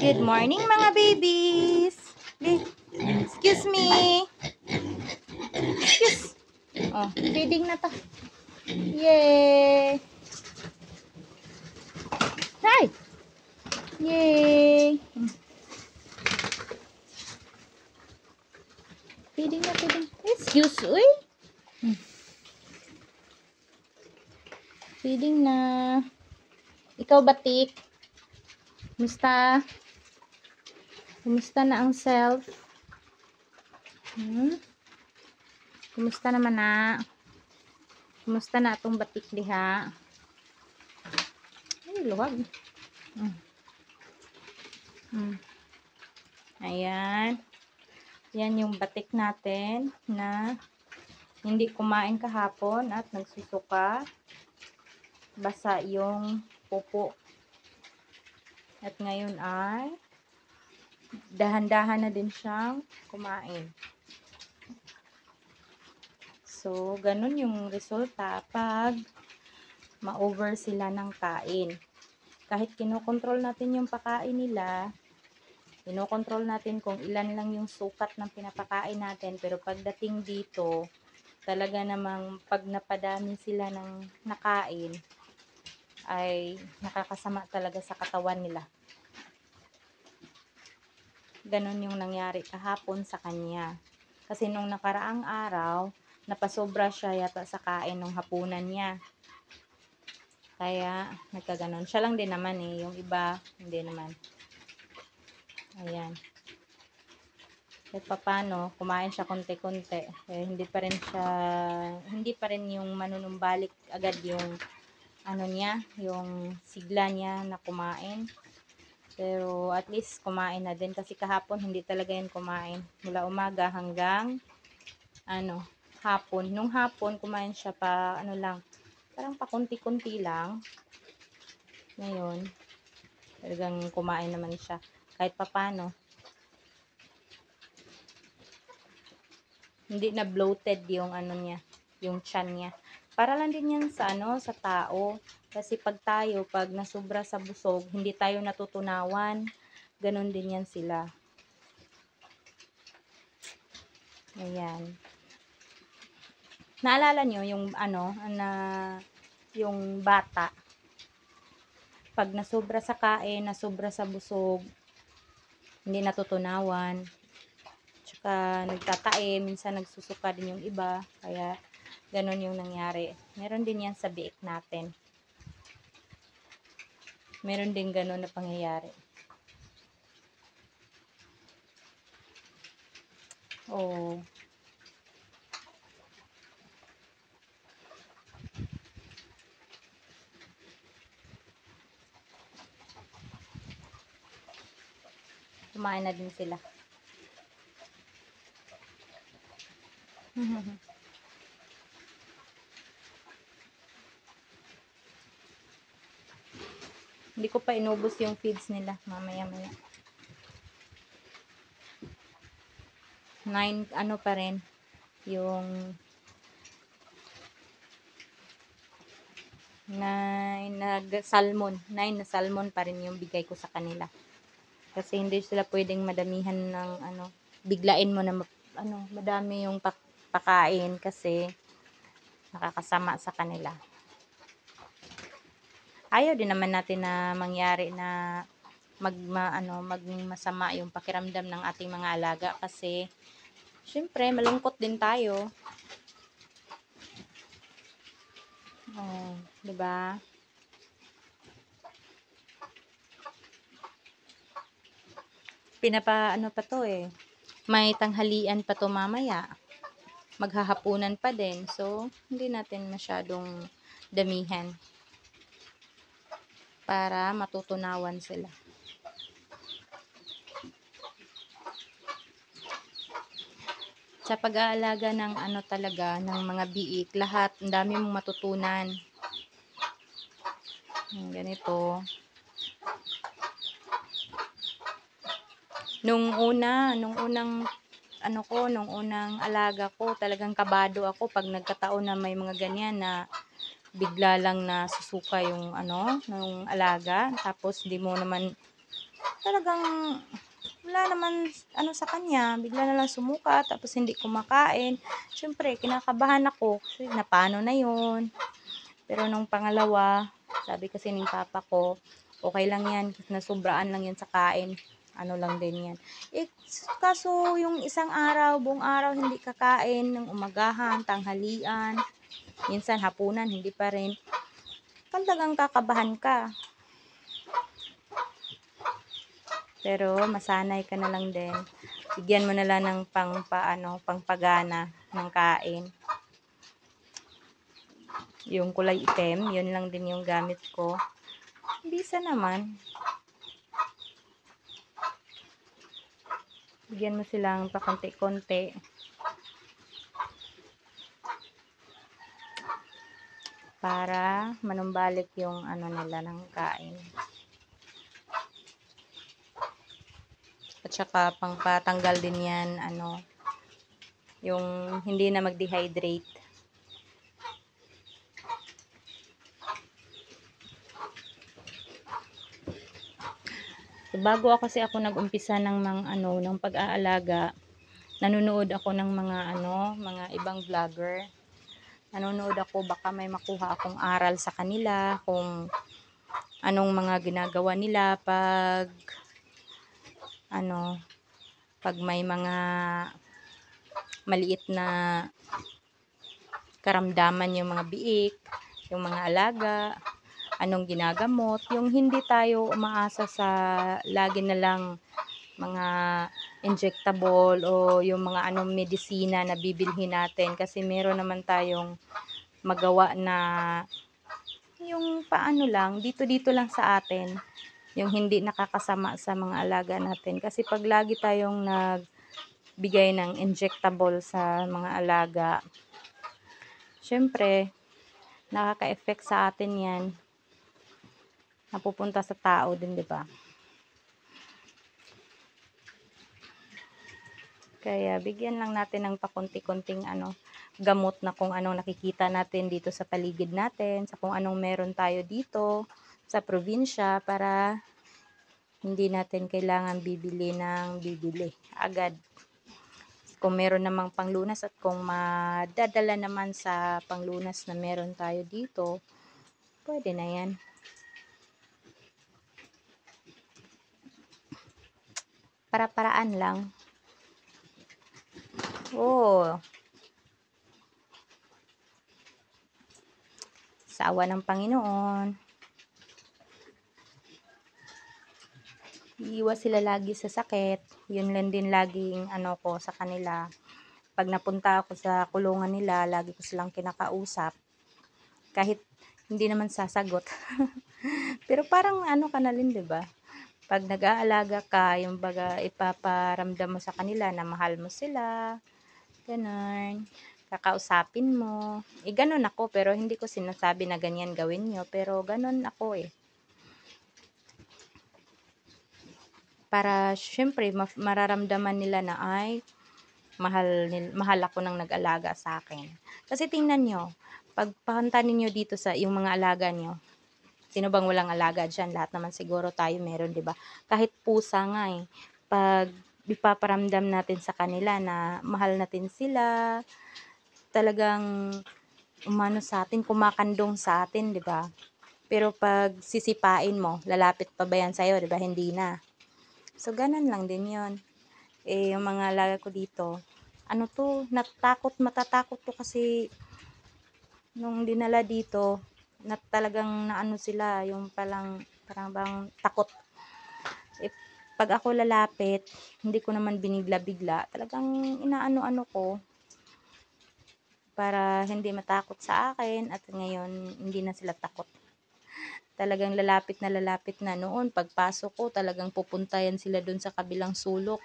Good morning mga babies. Excuse me. Excuse. Oh, feeding na ta. Yay. Hi. Yay. Feeding na, feeding. Excuse, uy. Feeding na. Ikaw batik. Kumusta? Kumusta na ang self? Kumusta naman na? Kumusta na atong batik diha? Ay, luwag. Ayan. Yan yung batik natin na hindi kumain kahapon at nagsusuka. Basa yung pupo. At ngayon ay dahan-dahan na din siyang kumain. So, ganun yung resulta pag ma-over sila ng kain. Kahit kinokontrol natin yung pakain nila, kinokontrol natin kung ilan lang yung sukat ng pinapakain natin, pero pagdating dito, talaga namang pag napadami sila ng nakain, ay nakakasama talaga sa katawan nila. Ganon yung nangyari kahapon sa kanya. Kasi nung nakaraang araw, napasobra siya yata sa kain ng hapunan niya. Kaya nagkaganon. Siya lang din naman eh. Yung iba, hindi naman. Ayan. Kahit papano, kumain siya konti-konti. Eh, hindi pa rin yung manunumbalik agad yung ano niya, yung sigla niya na kumain. Pero at least kumain na din kasi kahapon hindi talaga yan kumain. Mula umaga hanggang hapon. Nung hapon kumain siya pa parang pa kunti-kunti lang. Ngayon, talagang kumain naman siya. Kahit papano. Hindi na bloated yung niya, yung tiyan niya. Para lang din yan sa sa tao. Kasi pag nasobra sa busog, hindi tayo natutunawan. Ganon din yan sila. Ayan. Naalala nyo yung yung bata. Pag nasobra sa kain, nasobra sa busog, hindi natutunawan. Tsaka nagtatae, minsan nagsusuka din yung iba. Kaya ganon yung nangyari. Meron din yan sa biik natin. Meron din ganon na pangyayari. Oh. Kumain na din sila. Hindi ko pa inubos yung feeds nila. Mamaya-maya. 9 pa rin yung 9 na salmon pa rin yung bigay ko sa kanila. Kasi hindi sila pwedeng madamihan ng biglain mo na madami yung pakain kasi nakakasama sa kanila. Ayaw din naman natin na mangyari na masama yung pakiramdam ng ating mga alaga kasi syempre malungkot din tayo. Oh, 'di ba? Pa to eh. May tanghalian pa to mamaya. Maghahapunan pa din. So, hindi natin masyadong damihan para matutunawan sila. Sa pag-aalaga ng talaga, ng mga biik, lahat, ang dami mong matutunan. Ganito. Nung unang alaga ko, talagang kabado ako pag nagkataon na may mga ganyan na bigla lang na susuka yung nung alaga, tapos di mo naman talagang wala naman ano sa kanya, bigla na lang sumuka tapos hindi kumakain. Siyempre kinakabahan ako kasi na paano na 'yun. Pero nung pangalawa, sabi kasi ng papa ko, okay lang 'yan, nasubraan lang 'yan sa kain. Ano lang din 'yan. Eh, kaso yung isang araw, buong araw hindi kakain ng umagahan, tanghalian, minsan hapunan hindi pa rin. Talagang kakabahan ka. Pero masanay ka na lang din. Bigyan mo na lang ng pangpagana ng kain. Yung kulay itim, yun lang din yung gamit ko. Bisa naman. Bigyan mo silang pakonti-konti. Para manumbalik yung ano nila ng kain. At saka pangpatanggal din yan, yung hindi na mag-dehydrate. So, bago kasi ako nag-umpisa ng ng pag-aalaga, nanonood ako ng mga ibang vlogger. Nanonood ako, baka may makuha akong aral sa kanila, kung anong mga ginagawa nila pag may mga maliit na karamdaman yung mga biik, yung mga alaga, anong ginagamot, yung hindi tayo umaasa sa lagi na lang mga injectable o yung mga medisina na bibilhin natin, kasi meron naman tayong magawa na yung paano lang, dito lang sa atin, yung hindi nakakasama sa mga alaga natin. Kasi pag lagi tayong nagbigay ng injectable sa mga alaga, syempre, nakaka-effect sa atin yan. Napupunta sa tao din, di ba? Kaya, bigyan lang natin ng pakunti-kunting gamot na kung anong nakikita natin dito sa paligid natin, sa kung anong meron tayo dito sa probinsya, para hindi natin kailangan bibili agad. Kung meron namang panglunas at kung madadala naman sa panglunas na meron tayo dito, pwede na yan. Para-paraan lang. Oh. Sa awa ng Panginoon. Iiwas sila lagi sa sakit. Yun lang din laging ko sa kanila. Pag napunta ako sa kulungan nila, lagi ko silang kinakausap. Kahit hindi naman sasagot. Pero parang ka na rin, 'di ba? Pag nag-aalaga ka, yung baga ipaparamdam mo sa kanila na mahal mo sila. Ganun. Kakausapin mo. Ganun ako, pero hindi ko sinasabi na ganyan gawin nyo. Pero ganun ako Para syempre mararamdaman nila na ay mahal ako nang nag-alaga sa akin. Kasi tingnan nyo, pag papunta ninyo dito sa yung mga alaga nyo, sino bang walang alaga dyan? Lahat naman siguro tayo meron, di ba? Kahit pusa nga pag ipaparamdam natin sa kanila na mahal natin sila, talagang umano sa atin, kumakandong sa atin, di ba? Pero pag sisipain mo, lalapit pa ba yan sa'yo, di ba? Hindi na. So, ganun lang din yon. Yung mga alaga ko dito, matatakot to kasi nung dinala dito, talagang naano sila, yung parang bang takot. Pag ako lalapit, hindi ko naman binigla-bigla, talagang inaano ko, para hindi matakot sa akin, at ngayon, hindi na sila takot. Talagang lalapit na noon. Pagpasok ko, talagang pupuntayan sila doon sa kabilang sulok.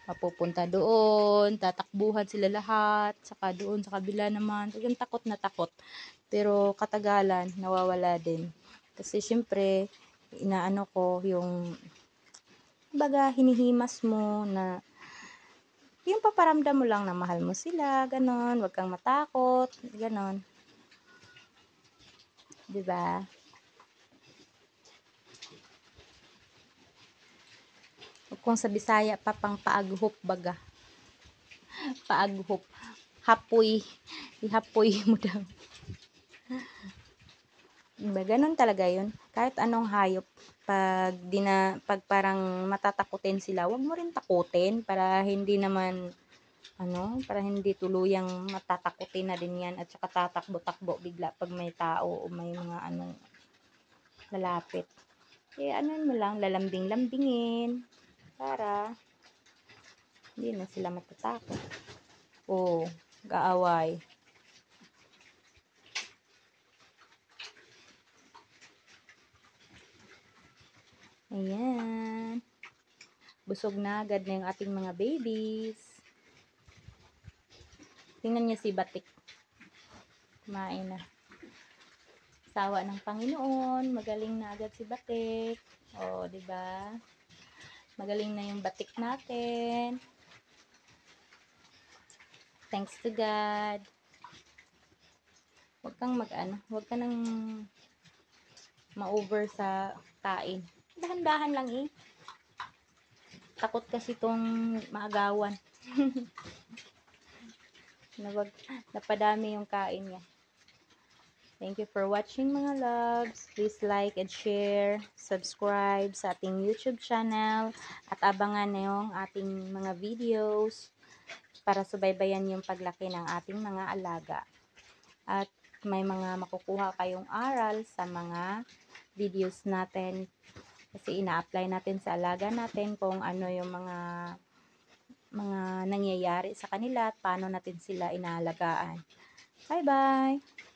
Mapupunta doon, tatakbuhan sila lahat, saka doon sa kabila naman. Talagang takot na takot. Pero katagalan, nawawala din. Kasi syempre, inaano ko yung baga hinihimas mo na yung paparamdam mo lang na mahal mo sila, ganon, wag kang matakot, ganon. 'Di ba? Kung sa Bisaya pa, pang paaghop baga. Paaghop. Hapoy. Ihapoy mo daw. Diba? Ganun talaga yun. Kahit anong hayop, pag parang matatakutin sila, wag mo rin takutin para hindi naman, para hindi tuluyang matatakutin na din yan at saka tatakbo-takbo bigla pag may tao o may mga lalapit. Kaya mo lang, lalambing-lambingin para hindi na sila matatakot. Oh, gaaway. Ayan. Busog na agad na yung ating mga babies. Tingnan niyo si Batik. Kumain na. Sawa ng Panginoon. Magaling na agad si Batik. O, diba? Magaling na yung Batik natin. Thanks to God. Huwag kang huwag ka nang ma-over sa kain. Dahan-dahan lang eh. Takot kasi tong maagawan. Napadami yung kain niya. Thank you for watching mga loves. Please like and share, subscribe sa ating YouTube channel at abangan na yung ating mga videos para subaybayan yung paglaki ng ating mga alaga. At may mga makukuha kayong aral sa mga videos natin kasi ina-apply natin sa alaga natin kung ano yung mga nangyayari sa kanila at paano natin sila inaalagaan. Bye-bye!